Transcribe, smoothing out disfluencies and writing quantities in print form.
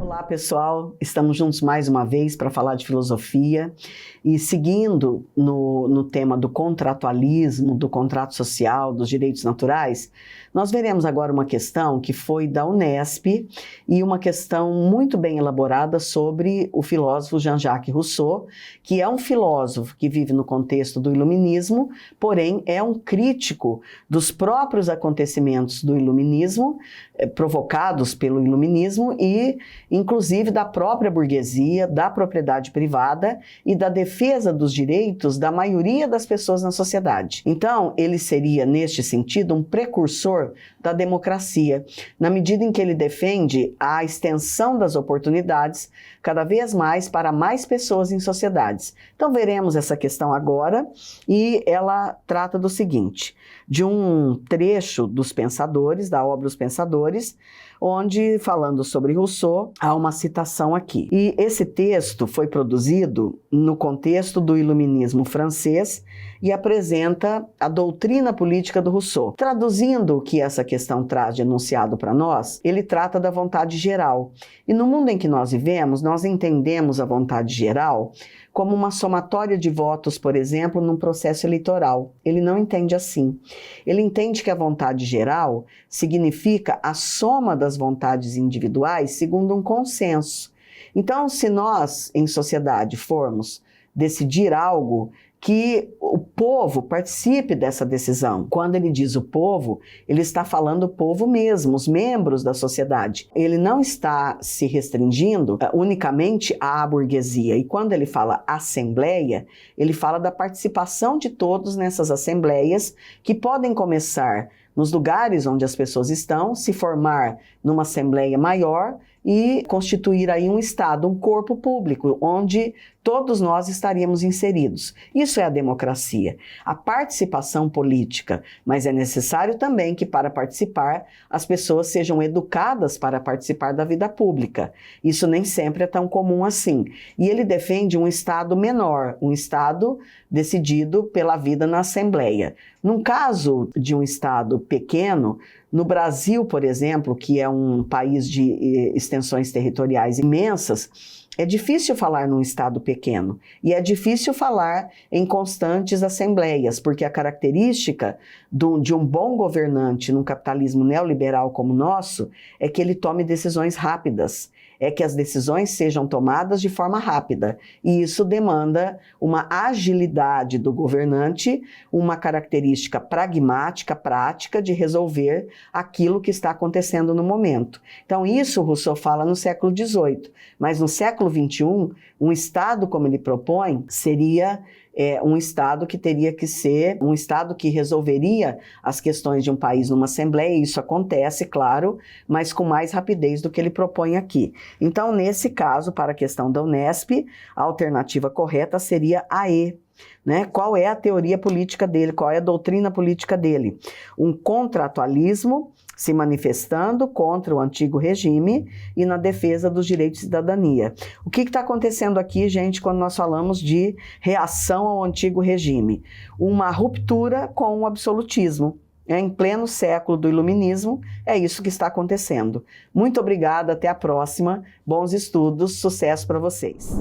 Olá pessoal, estamos juntos mais uma vez para falar de filosofia e seguindo no tema do contratualismo, do contrato social, dos direitos naturais, nós veremos agora uma questão que foi da Unesp e uma questão muito bem elaborada sobre o filósofo Jean-Jacques Rousseau, que é um filósofo que vive no contexto do iluminismo, porém é um crítico dos próprios acontecimentos do iluminismo, provocados pelo iluminismo e inclusive da própria burguesia, da propriedade privada e da defesa dos direitos da maioria das pessoas na sociedade. Então, ele seria, neste sentido, um precursor da democracia, na medida em que ele defende a extensão das oportunidades cada vez mais para mais pessoas em sociedades. Então, veremos essa questão agora e ela trata do seguinte, de um trecho dos Pensadores, da obra Os Pensadores, onde, falando sobre Rousseau, há uma citação aqui. E esse texto foi produzido no contexto do iluminismo francês e apresenta a doutrina política do Rousseau. Traduzindo o que essa questão traz de enunciado para nós, ele trata da vontade geral. E no mundo em que nós vivemos, nós entendemos a vontade geral como uma somatória de votos, por exemplo, num processo eleitoral. Ele não entende assim. Ele entende que a vontade geral significa a soma das vontades individuais segundo um consenso. Então, se nós, em sociedade, formos decidir algo, que o povo participe dessa decisão. Quando ele diz o povo, ele está falando o povo mesmo, os membros da sociedade. Ele não está se restringindo unicamente à burguesia. E quando ele fala assembleia, ele fala da participação de todos nessas assembleias, que podem começar nos lugares onde as pessoas estão, se formar numa assembleia maior e constituir aí um Estado, um corpo público, onde todos nós estaríamos inseridos. Isso é a democracia, a participação política, mas é necessário também que para participar as pessoas sejam educadas para participar da vida pública. Isso nem sempre é tão comum assim. E ele defende um Estado menor, um Estado decidido pela vida na Assembleia. Num caso de um Estado pequeno, no Brasil, por exemplo, que é um país de extensões territoriais imensas, é difícil falar num Estado pequeno e é difícil falar em constantes assembleias, porque a característica de um bom governante num capitalismo neoliberal como o nosso é que ele tome decisões rápidas, é que as decisões sejam tomadas de forma rápida. E isso demanda uma agilidade do governante, uma característica pragmática, prática de resolver aquilo que está acontecendo no momento. Então isso Rousseau fala no século XVIII, mas no século XXI, um Estado como ele propõe seria um Estado que teria que ser um Estado que resolveria as questões de um país numa assembleia, e isso acontece, claro, mas com mais rapidez do que ele propõe aqui. Então, nesse caso, para a questão da Unesp, a alternativa correta seria a E. Né? Qual é a teoria política dele? Qual é a doutrina política dele? Um contratualismo se manifestando contra o antigo regime e na defesa dos direitos de cidadania. O que está acontecendo aqui, gente, quando nós falamos de reação ao antigo regime? Uma ruptura com o absolutismo. Em pleno século do iluminismo, é isso que está acontecendo. Muito obrigada, até a próxima. Bons estudos, sucesso para vocês.